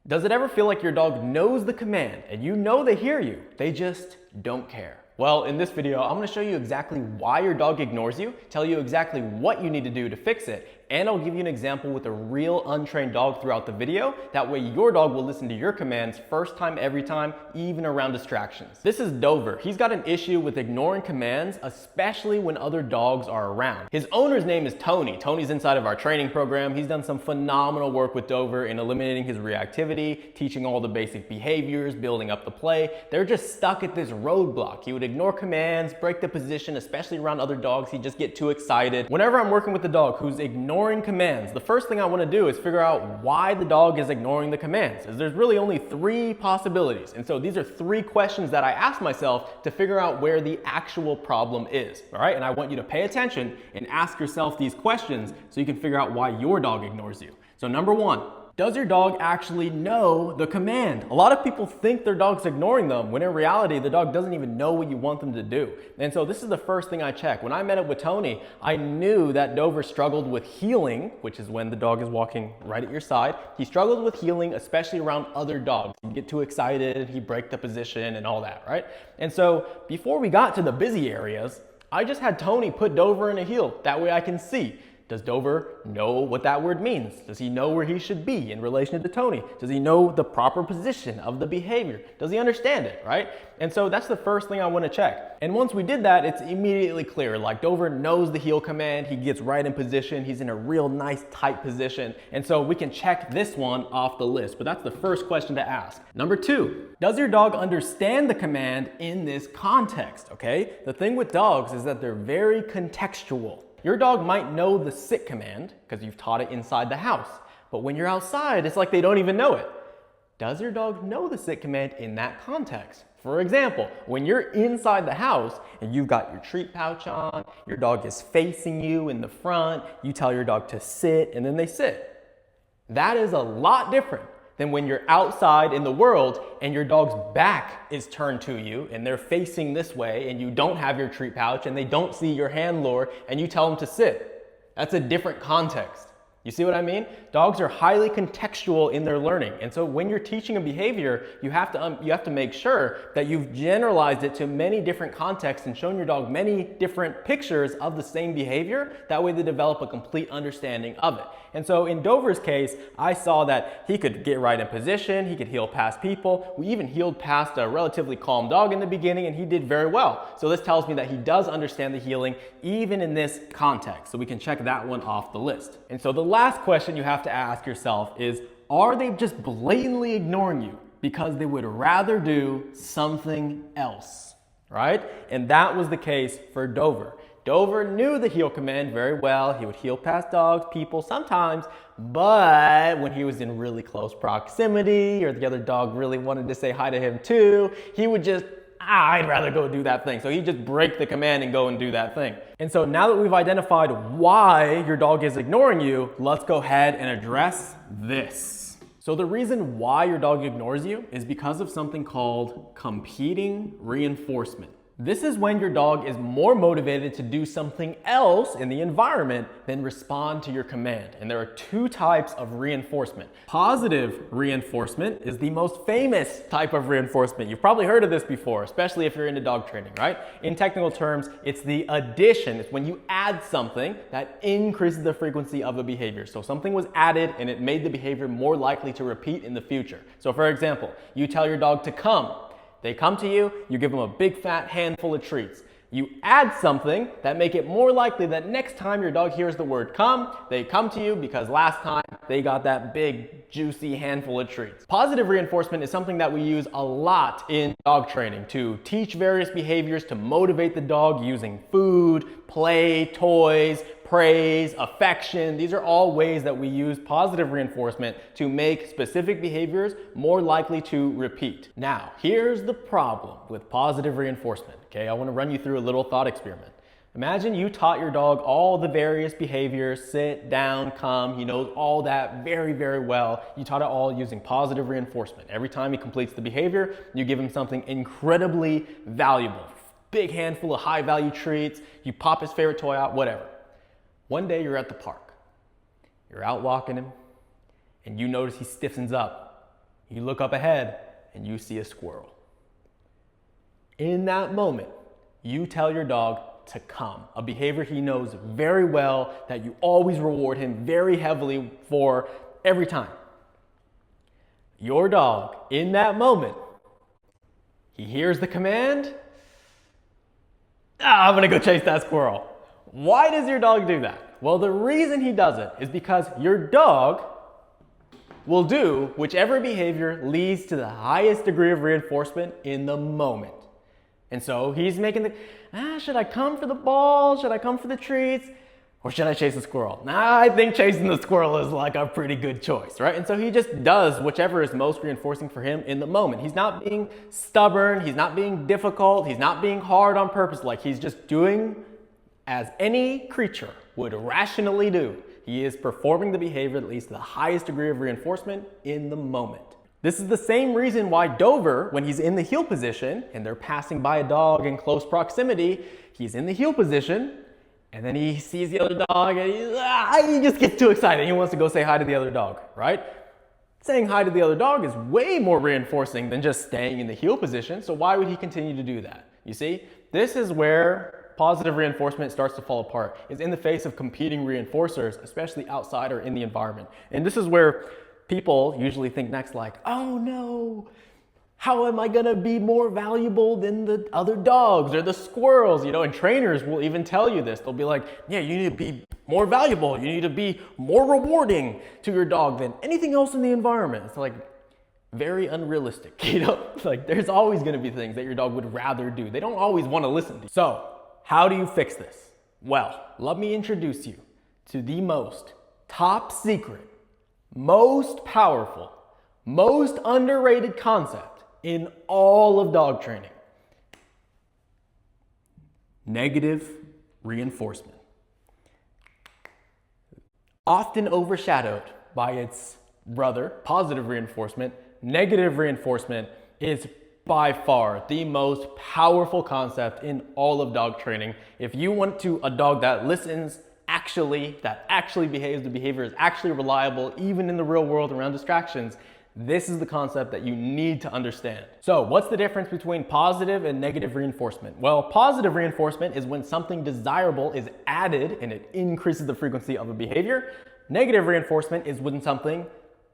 Does it ever feel like your dog knows the command and you know they hear you, they just don't care? Well, in this video, I'm going to show you exactly why your dog ignores you, tell you exactly what you need to do to fix it, and I'll give you an example with a real untrained dog throughout the video. That way your dog will listen to your commands first time, every time, even around distractions. This is Dover. He's got an issue with ignoring commands, especially when other dogs are around. His owner's name is Tony. Tony's inside of our training program. He's done some phenomenal work with Dover in eliminating his reactivity, teaching all the basic behaviors, building up the play. They're just stuck at this roadblock. He would ignore commands, break the position, especially around other dogs. He'd just get too excited. Whenever I'm working with the dog who's ignoring commands, the first thing I want to do is figure out why the dog is ignoring the commands. As there's really only three possibilities. And so these are three questions that I ask myself to figure out where the actual problem is. All right. And I want you to pay attention and ask yourself these questions so you can figure out why your dog ignores you. So number one, does your dog actually know the command? A lot of people think their dog's ignoring them, when in reality, the dog doesn't even know what you want them to do. And so this is the first thing I check. When I met up with Tony, I knew that Dover struggled with heeling, which is when the dog is walking right at your side. He struggled with heeling, especially around other dogs. He'd get too excited, he'd break the position and all that, right? And so before we got to the busy areas, I just had Tony put Dover in a heel. That way I can see. Does Dover know what that word means? Does he know where he should be in relation to Tony? Does he know the proper position of the behavior? Does he understand it, right? And so that's the first thing I want to check. And once we did that, it's immediately clear. Like Dover knows the heel command, he gets right in position, he's in a real nice tight position. And so we can check this one off the list, but that's the first question to ask. Number two, does your dog understand the command in this context, okay? The thing with dogs is that they're very contextual. Your dog might know the sit command because you've taught it inside the house, but when you're outside, it's like they don't even know it. Does your dog know the sit command in that context? For example, when you're inside the house and you've got your treat pouch on, your dog is facing you in the front, you tell your dog to sit and then they sit. That is a lot different than when you're outside in the world and your dog's back is turned to you and they're facing this way and you don't have your treat pouch and they don't see your hand lure and you tell them to sit. That's a different context. You see what I mean? Dogs are highly contextual in their learning. And so when you're teaching a behavior, you have to make sure that you've generalized it to many different contexts and shown your dog many different pictures of the same behavior. That way they develop a complete understanding of it. And so in Dover's case, I saw that he could get right in position, he could heel past people. We even heeled past a relatively calm dog in the beginning and he did very well. So this tells me that he does understand the heeling even in this context. So we can check that one off the list. And so the last question you have to ask yourself is, are they just blatantly ignoring you because they would rather do something else, right? And that was the case for Dover. Dover knew the heel command very well. He would heel past dogs, people sometimes, but when he was in really close proximity or the other dog really wanted to say hi to him too, he would just, I'd rather go do that thing. So he'd just break the command and go and do that thing. And so now that we've identified why your dog is ignoring you, let's go ahead and address this. So the reason why your dog ignores you is because of something called competing reinforcement. This is when your dog is more motivated to do something else in the environment than respond to your command. And there are two types of reinforcement. Positive reinforcement is the most famous type of reinforcement. You've probably heard of this before, especially if you're into dog training, right? In technical terms, it's the addition. It's when you add something that increases the frequency of a behavior. So something was added and it made the behavior more likely to repeat in the future. So for example, you tell your dog to come. They come to you, you give them a big fat handful of treats. You add something that make it more likely that next time your dog hears the word come, they come to you because last time they got that big juicy handful of treats. Positive reinforcement is something that we use a lot in dog training to teach various behaviors to motivate the dog using food, play, toys, praise, affection. These are all ways that we use positive reinforcement to make specific behaviors more likely to repeat. Now, here's the problem with positive reinforcement. Okay, I want to run you through a little thought experiment. Imagine you taught your dog all the various behaviors, sit, down, come. He knows all that very, very well. You taught it all using positive reinforcement. Every time he completes the behavior, you give him something incredibly valuable. Big handful of high value treats, you pop his favorite toy out, whatever. One day you're at the park. You're out walking him, and you notice he stiffens up. You look up ahead and you see a squirrel. In that moment, you tell your dog to come, a behavior he knows very well that you always reward him very heavily for every time. Your dog, in that moment, he hears the command, I'm gonna go chase that squirrel. Why does your dog do that? Well, the reason he does it is because your dog will do whichever behavior leads to the highest degree of reinforcement in the moment. And so he's making the, should I come for the ball? Should I come for the treats? Or should I chase the squirrel? I think chasing the squirrel is like a pretty good choice, right? And so he just does whichever is most reinforcing for him in the moment. He's not being stubborn, he's not being difficult, he's not being hard on purpose, like he's just doing as any creature would rationally do. He is performing the behavior that leads to the highest degree of reinforcement in the moment. This is the same reason why Dover, when he's in the heel position and they're passing by a dog in close proximity, he's in the heel position and then he sees the other dog and he just gets too excited. He wants to go say hi to the other dog, right? Saying hi to the other dog is way more reinforcing than just staying in the heel position. So why would he continue to do that? You see, this is where positive reinforcement starts to fall apart, is in the face of competing reinforcers, especially outside or in the environment. And this is where people usually think next like, oh no, how am I gonna be more valuable than the other dogs or the squirrels? You know, and trainers will even tell you this. They'll be like, yeah, you need to be more valuable. You need to be more rewarding to your dog than anything else in the environment. It's like very unrealistic, you know? Like there's always gonna be things that your dog would rather do. They don't always wanna listen to you. So how do you fix this? Well, let me introduce you to the most top secret, most powerful, most underrated concept in all of dog training. Negative reinforcement. Often overshadowed by its brother, positive reinforcement, negative reinforcement is by far the most powerful concept in all of dog training. If you want a dog that listens, that actually behaves, the behavior is actually reliable, even in the real world around distractions, this is the concept that you need to understand. So what's the difference between positive and negative reinforcement? Well, positive reinforcement is when something desirable is added and it increases the frequency of a behavior. Negative reinforcement is when something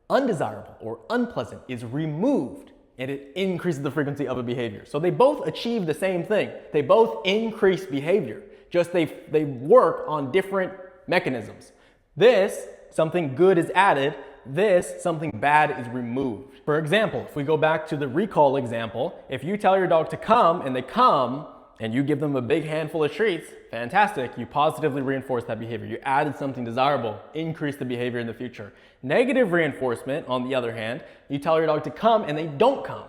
undesirable or unpleasant is removed and it increases the frequency of a behavior. So they both achieve the same thing. They both increase behavior, just they work on different mechanisms. This, something good is added. This, something bad is removed. For example, if we go back to the recall example, if you tell your dog to come and they come and you give them a big handful of treats, fantastic, you positively reinforce that behavior. You added something desirable, increase the behavior in the future. Negative reinforcement, on the other hand, you tell your dog to come and they don't come.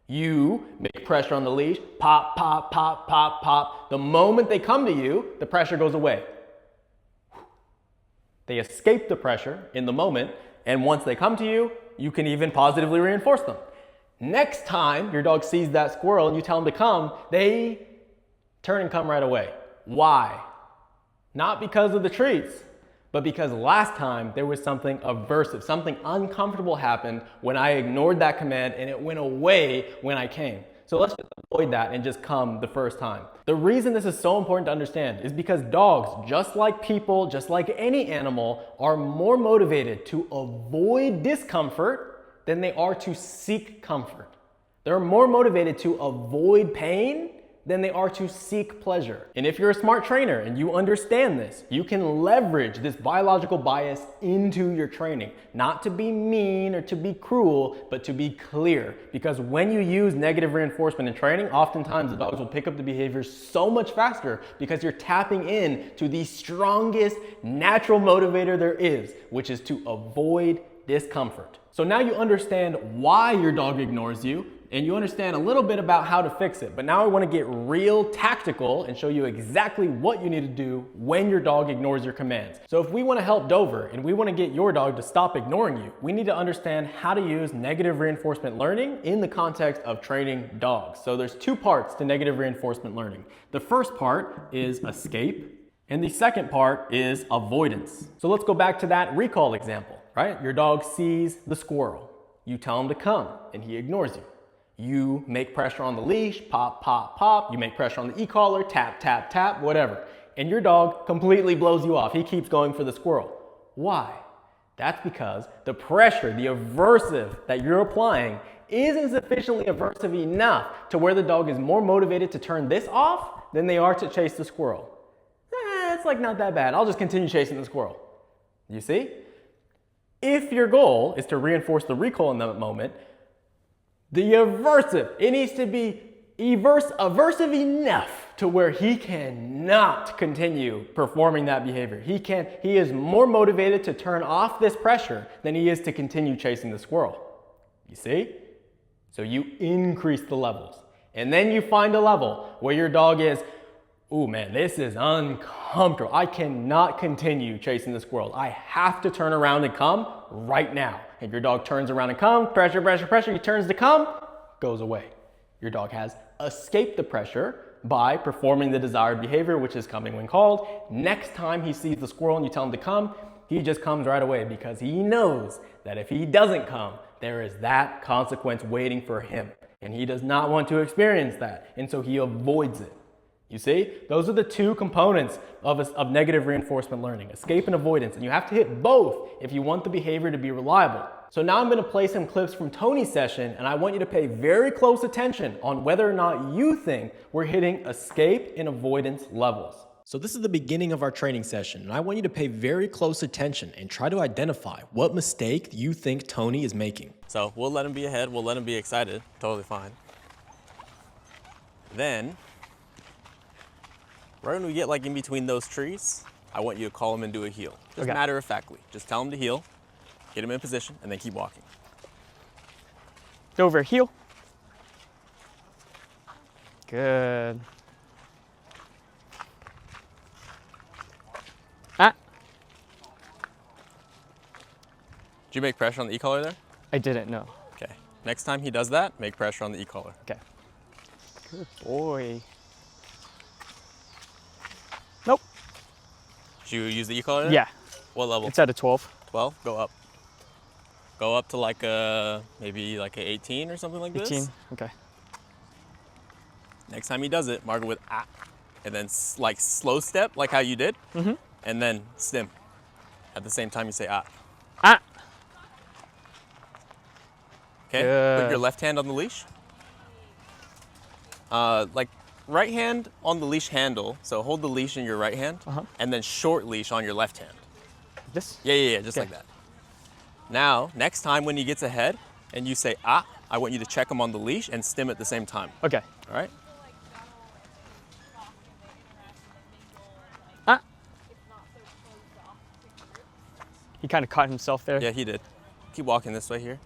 You make pressure on the leash, pop, pop, pop, pop, pop. The moment they come to you, the pressure goes away. They escape the pressure in the moment, and once they come to you, you can even positively reinforce them. Next time your dog sees that squirrel and you tell them to come, they turn and come right away. Why? Not because of the treats, but because last time there was something aversive, something uncomfortable happened when I ignored that command and it went away when I came. So let's just avoid that and just come the first time. The reason this is so important to understand is because dogs, just like people, just like any animal, are more motivated to avoid discomfort than they are to seek comfort. They're more motivated to avoid pain than they are to seek pleasure. And if you're a smart trainer and you understand this, you can leverage this biological bias into your training. Not to be mean or to be cruel, but to be clear. Because when you use negative reinforcement in training, oftentimes the dogs will pick up the behaviors so much faster because you're tapping in to the strongest natural motivator there is, which is to avoid discomfort. So now you understand why your dog ignores you, and you understand a little bit about how to fix it. But now I want to get real tactical and show you exactly what you need to do when your dog ignores your commands. So if we want to help Dover and we want to get your dog to stop ignoring you, we need to understand how to use negative reinforcement learning in the context of training dogs. So there's two parts to negative reinforcement learning. The first part is escape, and the second part is avoidance. So let's go back to that recall example, right? Your dog sees the squirrel. You tell him to come, and he ignores you. You make pressure on the leash, pop, pop, pop. You make pressure on the e-collar, tap, tap, tap, whatever. And your dog completely blows you off. He keeps going for the squirrel. Why? That's because the pressure, the aversive that you're applying isn't sufficiently aversive enough to where the dog is more motivated to turn this off than they are to chase the squirrel. It's like not that bad. I'll just continue chasing the squirrel. You see? If your goal is to reinforce the recall in that moment, the aversive, it needs to be aversive enough to where he cannot continue performing that behavior. He is more motivated to turn off this pressure than he is to continue chasing the squirrel. You see? So you increase the levels. And then you find a level where your dog is, ooh man, this is uncomfortable. I cannot continue chasing the squirrel. I have to turn around and come right now. And your dog turns around and come, pressure, pressure, pressure. He turns to come, goes away. Your dog has escaped the pressure by performing the desired behavior, which is coming when called. Next time he sees the squirrel and you tell him to come, he just comes right away because he knows that if he doesn't come, there is that consequence waiting for him. And he does not want to experience that. And so he avoids it. You see, those are the two components of negative reinforcement learning, escape and avoidance, and you have to hit both if you want the behavior to be reliable. So now I'm going to play some clips from Tony's session, and I want you to pay very close attention on whether or not you think we're hitting escape and avoidance levels. So this is the beginning of our training session, and I want you to pay very close attention and try to identify what mistake you think Tony is making. So we'll let him be ahead, we'll let him be excited, totally fine. Then, right when we get like in between those trees, I want you to call him and do a heel. Just matter of factly. Just tell him to heel, get him in position, and then keep walking. Over, heel. Good. Ah. Did you make pressure on the e-collar there? I didn't, no. Okay. Next time he does that, make pressure on the e-collar. Okay. Good boy. Nope. Did you use the e-collar there? Yeah. What level? It's at a 12. 12? Go up. Go up to like a, maybe like a 18 or something like 18. this. Okay. Next time he does it, mark it with ah. And then like slow step, like how you did. Mm-hmm. And then stim. At the same time you say ah. Ah. Okay, Good. put your left hand on the leash. Like right hand on the leash handle. So hold the leash in your right hand, and then short leash on your left hand. This? Yeah, just like that. Now, next time when he gets ahead and you say ah, I want you to check him on the leash and stim at the same time. Okay. All right? Ah. He kind of caught himself there. Yeah, he did. Keep walking this way here.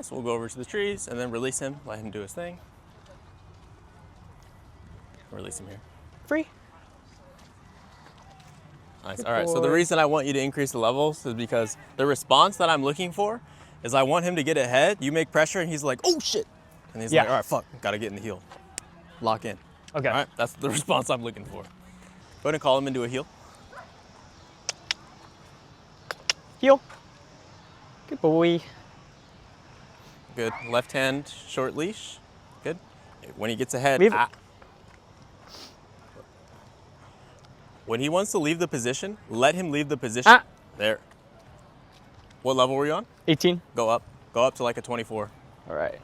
So we'll go over to the trees and then release him, let him do his thing. Release him here. Free. Nice. Good All right, so the boy. reason I want you to increase the levels is because the response that I'm looking for is I want him to get ahead, you make pressure, and he's like, oh shit. And he's like, all right, fuck, gotta get in the heel. Lock in. Okay. All right, that's the response I'm looking for. Go ahead and call him into a heel. Heel. Good boy. Good. Left hand, short leash. Good. When he gets ahead, Leave. ah. When he wants to leave the position, let him leave the position. Ah. There. What level were you on? 18. Go up. Go up to like a 24. All right.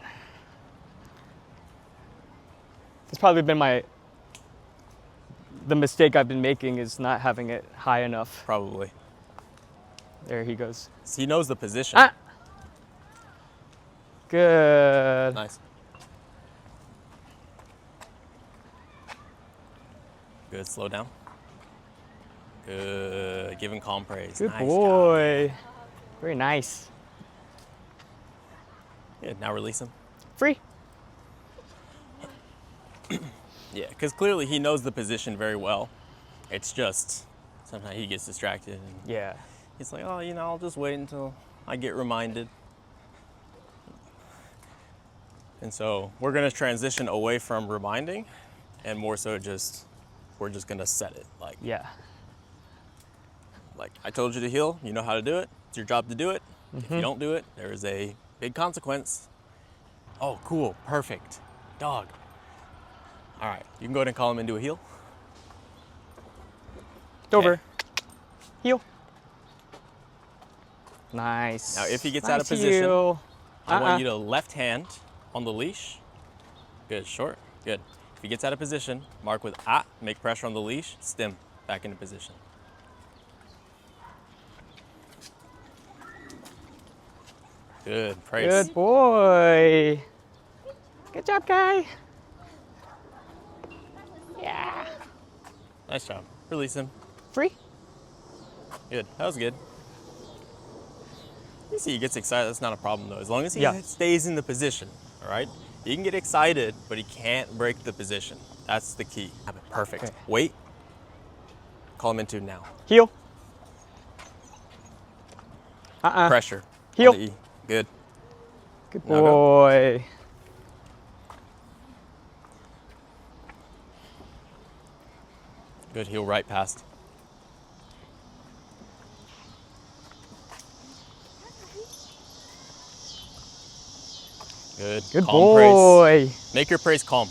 It's probably been the mistake I've been making is not having it high enough. Probably. There he goes. So he knows the position. Ah. Good. Nice. Good. Slow down. Good. Give him calm praise. Good Nice boy. job. Very nice. Good. Now release him. Free. Yeah, because clearly he knows the position very well. It's just sometimes he gets distracted. And Yeah. he's like, oh, I'll just wait until I get reminded. And so we're going to transition away from reminding and more so we're just going to set it. Like, Yeah. Like, I told you to heel, you know how to do it. It's your job to do it. If you don't do it, there is a big consequence. Oh, cool, perfect. Dog. All right, you can go ahead and call him into a heel. Over. Heel. Nice. Now, if he gets nice out of position, heel. I want you to left hand on the leash. Good, short, good. If he gets out of position, mark with ah, make pressure on the leash, stem back into position. Good, praise. Good boy. Good job, guy. Yeah. Nice job. Release him. Free. Good, that was good. You see he gets excited, that's not a problem though. As long as he Yeah. stays in the position, all right? He can get excited, but he can't break the position. That's the key. Perfect. Okay. Wait. Call him into now. Heel. Pressure. Heel. On the E. Good. Good Now go. boy. Good, heel right past. Good. Good Calm praise. boy. Make your praise calm.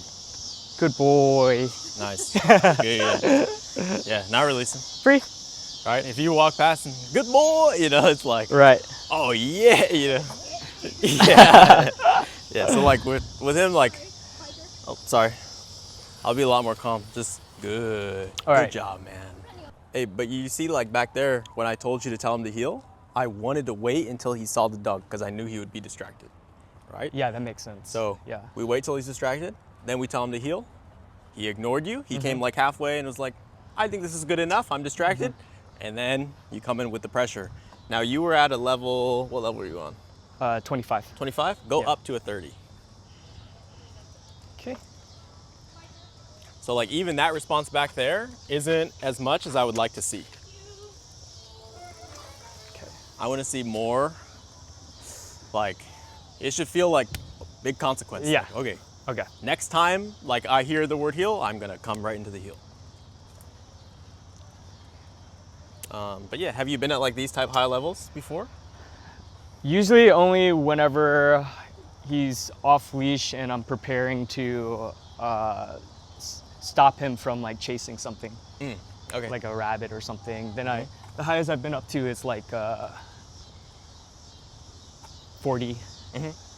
Good boy. Nice. Good. Yeah, now release him. Free. All right, if you walk past and good boy, you know, it's like, Right. oh yeah, you know. Yeah. Yeah, so like with him, like, oh, sorry. I'll be a lot more calm. Just good. All Good right. job, man. Hey, but you see like back there, when I told you to tell him to heel, I wanted to wait until he saw the dog because I knew he would be distracted, right? Yeah, that makes sense. So yeah. we wait till he's distracted, then we tell him to heel. He ignored you. He came like halfway and was like, I think this is good enough. I'm distracted. And then you come in with the pressure. Now you were at a level, what level were you on? 25. 25? Go Yeah. up to a 30. Okay. So like even that response back there isn't as much as I would like to see. Okay. I want to see more, like, it should feel like a big consequence. Yeah. Like, okay, Okay. next time, like I hear the word heel, I'm gonna come right into the heel. But yeah, have you been at like these type high levels before? Usually only whenever he's off leash and I'm preparing to stop him from like chasing something, Okay. like a rabbit or something. Then the highest I've been up to is like 40.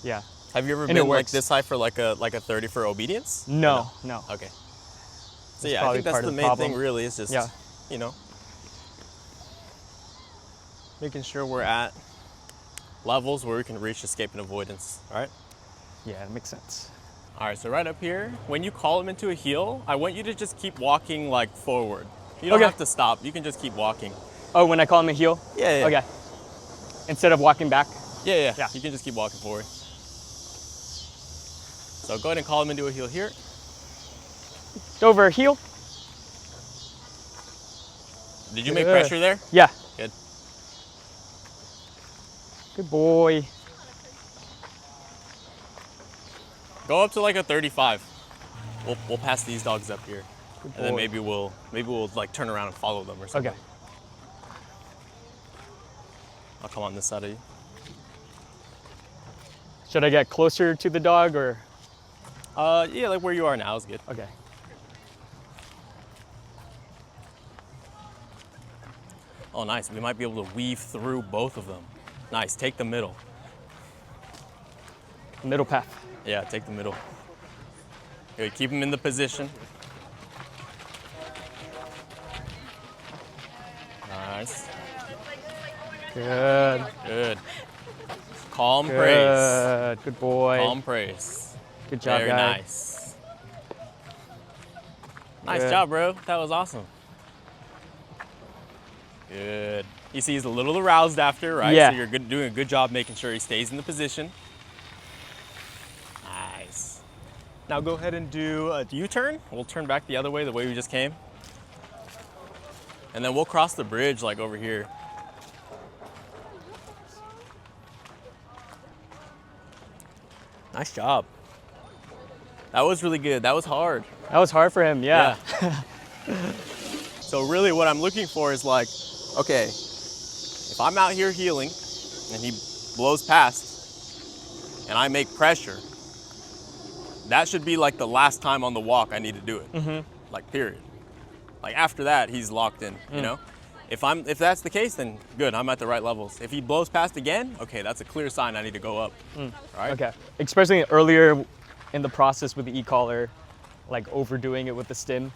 Yeah. Have you ever And it been like works. this high for like a 30 for obedience? No, no. Okay. So That's yeah, I probably think that's part the of the main problem. thing really is just, Yeah. you know, making sure we're at levels where we can reach escape and avoidance, all right? Yeah, it makes sense. All right, so right up here, when you call him into a heel, I want you to just keep walking like forward. You don't Okay. have to stop, you can just keep walking. Oh, when I call him a heel? Yeah, yeah. Okay. Instead of walking back? Yeah. Yeah. You can just keep walking forward. So go ahead and call him into a heel here. Over, heel? Did you make Good. pressure there? Yeah. Good. Good boy. Go up to like a 35. We'll pass these dogs up here. Good And then boy. maybe we'll like turn around and follow them or something. Okay. I'll come on this side of you. Should I get closer to the dog or? Yeah, like where you are now is good. Okay. Oh, nice. We might be able to weave through both of them. Nice. Take the middle. Middle path. Yeah, take the middle. Good. Keep them in the position. Nice. Good. Good. Calm praise. Good boy. Calm praise. Good job, Very guy. nice. Nice Good. job, bro. That was awesome. Good. You see he's a little aroused after, right? Yeah. So you're doing a good job making sure he stays in the position. Nice. Now go ahead and do a U-turn. We'll turn back the other way, the way we just came. And then we'll cross the bridge like over here. Nice job. That was really good. That was hard. That was hard for him, yeah. So really what I'm looking for is like Okay, if I'm out here healing and he blows past and I make pressure, that should be like the last time on the walk I need to do it. Like, period. Like, after that, he's locked in, you know? If that's the case, then good, I'm at the right levels. If he blows past again, okay, that's a clear sign I need to go up, right? Okay, especially earlier in the process with the e-collar, like overdoing it with the stim.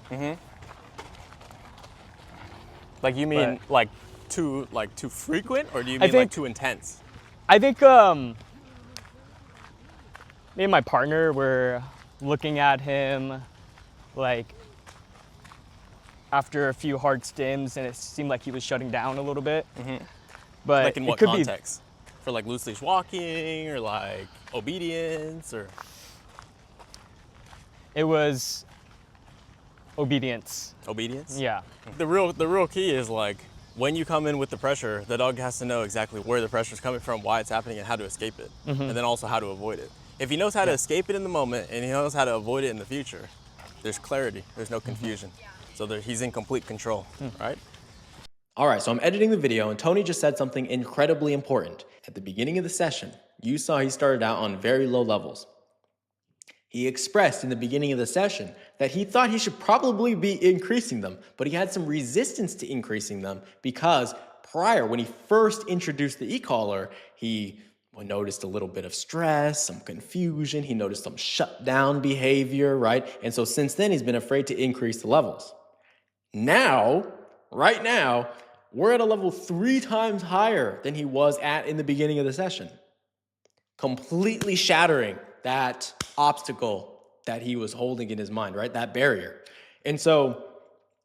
Like, you mean But- too frequent, or do you mean think- like too intense? I think me and my partner were looking at him like after a few hard stims, and it seemed like he was shutting down a little bit. But Like, in what it could context? For like loose leash walking, or like obedience, or? It was obedience. Obedience? Yeah. The real key is, like, when you come in with the pressure, the dog has to know exactly where the pressure is coming from, why it's happening, and how to escape it, and then also how to avoid it. If he knows how to escape it in the moment and he knows how to avoid it in the future, there's clarity, there's no confusion. So he's in complete control, right? All right, so I'm editing the video and Tony just said something incredibly important. At the beginning of the session, you saw he started out on very low levels. He expressed in the beginning of the session that he thought he should probably be increasing them, but he had some resistance to increasing them because prior, when he first introduced the e-collar, he noticed a little bit of stress, some confusion, he noticed some shutdown behavior, right? And so since then, he's been afraid to increase the levels. Now, right now, we're at a level 3 times higher than he was at in the beginning of the session, completely shattering that obstacle that he was holding in his mind, right? That barrier. And so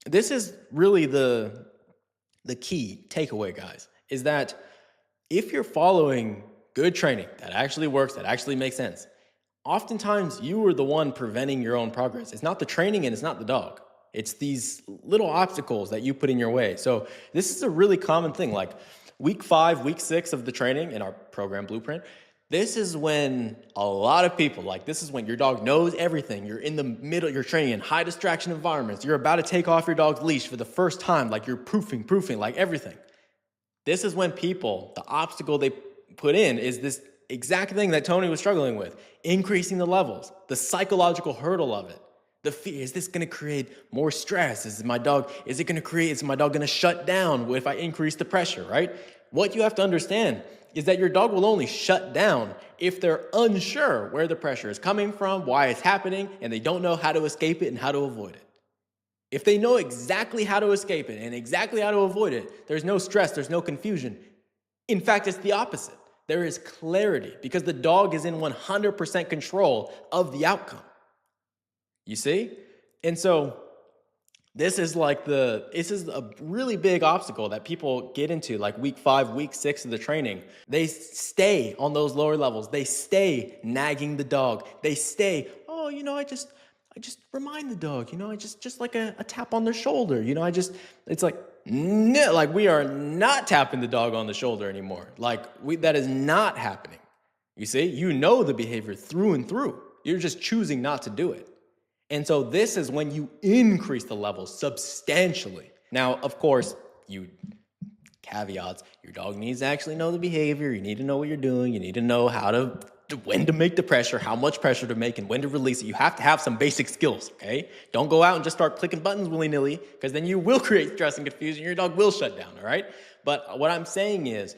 this is really the key takeaway, guys, is that if you're following good training that actually works, that actually makes sense, oftentimes you are the one preventing your own progress. It's not the training and it's not the dog. It's these little obstacles that you put in your way. So this is a really common thing. Like week 5, week 6 of the training in our program blueprint, this is when a lot of people, like this is when your dog knows everything. You're in the middle, you're training in high distraction environments. You're about to take off your dog's leash for the first time. Like you're proofing, like everything. This is when people, the obstacle they put in is this exact thing that Tony was struggling with, increasing the levels, the psychological hurdle of it. The fear, is this gonna create more stress? Is my dog gonna shut down if I increase the pressure, right? What you have to understand is that your dog will only shut down if they're unsure where the pressure is coming from, why it's happening, and they don't know how to escape it and how to avoid it. If they know exactly how to escape it and exactly how to avoid it, there's no stress, there's no confusion. In fact, it's the opposite. There is clarity because the dog is in 100% control of the outcome. You see? And so this is a really big obstacle that people get into, like week 5, week 6 of the training. They stay on those lower levels. They stay nagging the dog. They stay, I just remind the dog, I just like a tap on the shoulder. It's like, no, like we are not tapping the dog on the shoulder anymore. That is not happening. You see, you know the behavior through and through. You're just choosing not to do it. And so this is when you increase the levels substantially. Now, of course, caveats, your dog needs to actually know the behavior. You need to know what you're doing. You need to know when to make the pressure, how much pressure to make, and when to release it. You have to have some basic skills, okay? Don't go out and just start clicking buttons willy-nilly, because then you will create stress and confusion. Your dog will shut down, all right? But what I'm saying is,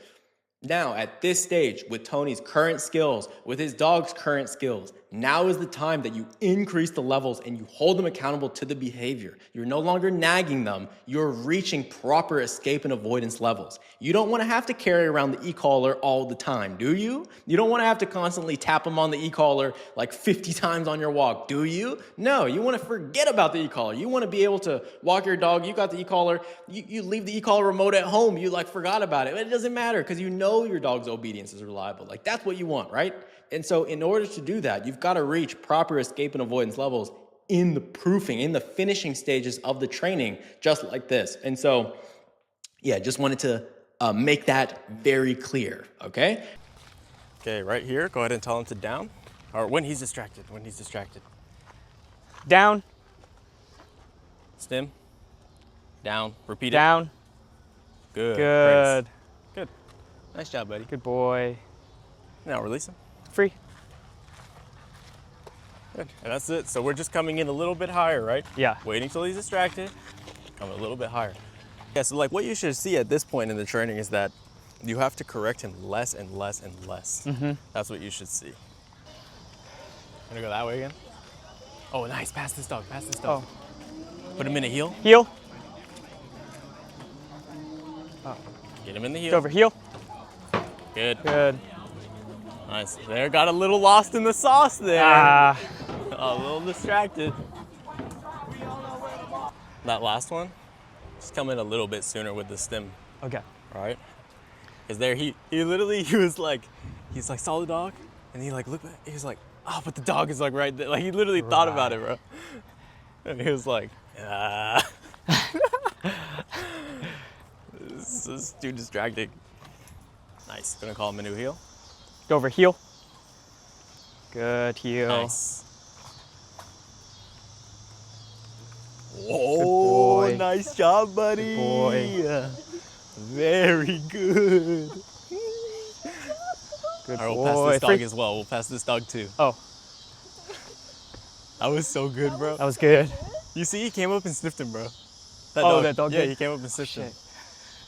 now at this stage, with Tony's current skills, with his dog's current skills, now is the time that you increase the levels and you hold them accountable to the behavior. You're no longer nagging them. You're reaching proper escape and avoidance levels. You don't want to have to carry around the e-collar all the time, do you? You don't want to have to constantly tap them on the e-collar like 50 times on your walk, do you? No, you want to forget about the e-collar. You want to be able to walk your dog. You got the e-collar. You leave the e-collar remote at home. You forgot about it. But it doesn't matter because you know your dog's obedience is reliable. That's what you want, right? And so in order to do that, you've got to reach proper escape and avoidance levels in the proofing, in the finishing stages of the training, just like this. And so, yeah, just wanted to make that very clear, okay? Okay, right here, go ahead and tell him to down. Or when he's distracted. Down, Stim, down, repeat it. down, Good. Good. Praise. Good. Nice job, buddy. Good boy. Now release him. Free. Good. And that's it. So we're just coming in a little bit higher, right? Yeah. Waiting till he's distracted. Come a little bit higher. Yeah, so like what you should see at this point in the training is that you have to correct him less and less and less. That's what you should see. Gonna go that way again? Oh, nice. Pass this dog. Pass this dog. Oh. Put him in a heel. Heel. Get him in the heel. Go over heel. Good. Good. Nice. There, got a little lost in the sauce there. Ah. A little distracted. That last one, just come in a little bit sooner with the stem, Okay. all right? Because there, he literally, he's like, saw the dog, and he like looked at, he was like, oh, but the dog is like right there. Like he literally thought about it, bro. And he was like, ah. This is too distracting. Nice, gonna call him a new heel. Go over heel. Good heel. Nice. Oh, boy. nice job, buddy. Good boy. Very good. Good All right, we'll boy. pass this dog Free. as well. We'll pass this dog too. Oh, That was so good, bro. that was good. You see, he came up and sniffed him, bro. That dog Yeah, did? he came up and sniffed him.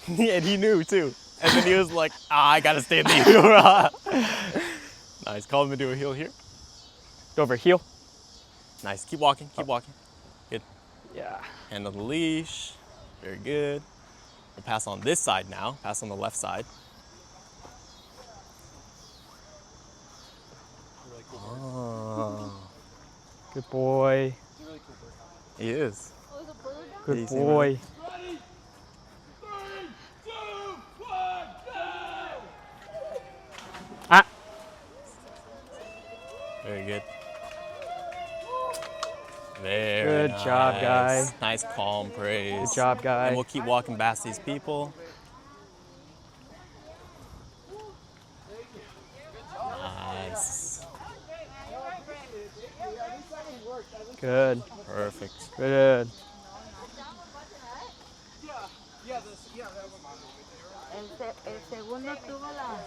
Shit. And he knew too. And then he was like, I gotta stay in the heel. Nice, call him to do a heel here. Go over heel. Nice, keep walking, keep walking. Good. Yeah. Hand on the leash, very good. We'll pass on this side now, pass on the left side. Oh, Good boy. he is. Good Easy, boy. Ah. Very good. Very Good job, guy. Nice calm praise. Good job, guy. And we'll keep walking past these people. Nice. Good. Perfect. Good. El segundo tuvo la...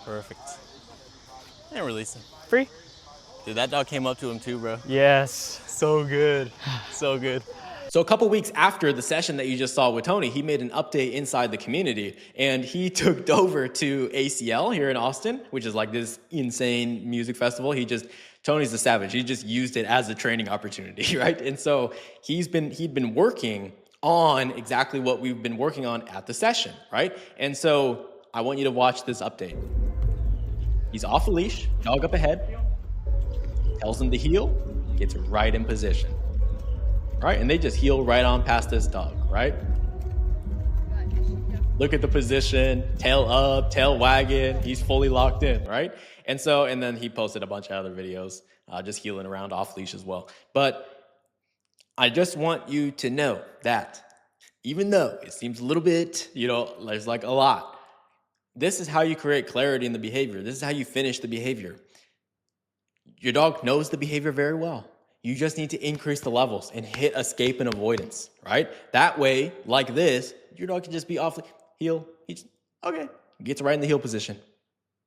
Perfect. And release him. Free. Dude, that dog came up to him too, bro. Yes. So good. So good. So a couple weeks after the session that you just saw with Tony, he made an update inside the community, and he took Dover to ACL here in Austin, which is like this insane music festival. Tony's the savage. He just used it as a training opportunity, right? And so he'd been working on exactly what we've been working on at the session, right? And so I want you to watch this update. He's off a leash, dog up ahead, tells him to heel, gets right in position. Right, and they just heel right on past this dog, right? Look at the position, tail up, tail wagging, he's fully locked in, right? And then he posted a bunch of other videos, just heeling around off leash as well. But I just want you to know that even though it seems a little bit, there's like a lot, this is how you create clarity in the behavior. This is how you finish the behavior. Your dog knows the behavior very well. You just need to increase the levels and hit escape and avoidance, right? That way, like this, your dog can just be off heel. Okay, gets right in the heel position.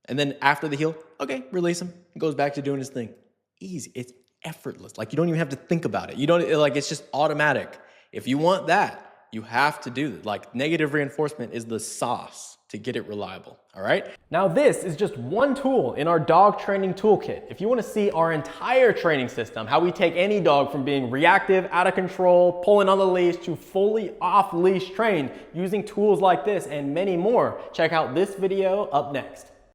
And then after the heel, okay, release him. He goes back to doing his thing. Easy, it's effortless. Like you don't even have to think about it. It's just automatic. If you want that, you have to do it. Like negative reinforcement is the sauce to get it reliable, all right? Now this is just one tool in our dog training toolkit. If you wanna see our entire training system, how we take any dog from being reactive, out of control, pulling on the leash to fully off leash trained using tools like this and many more, check out this video up next.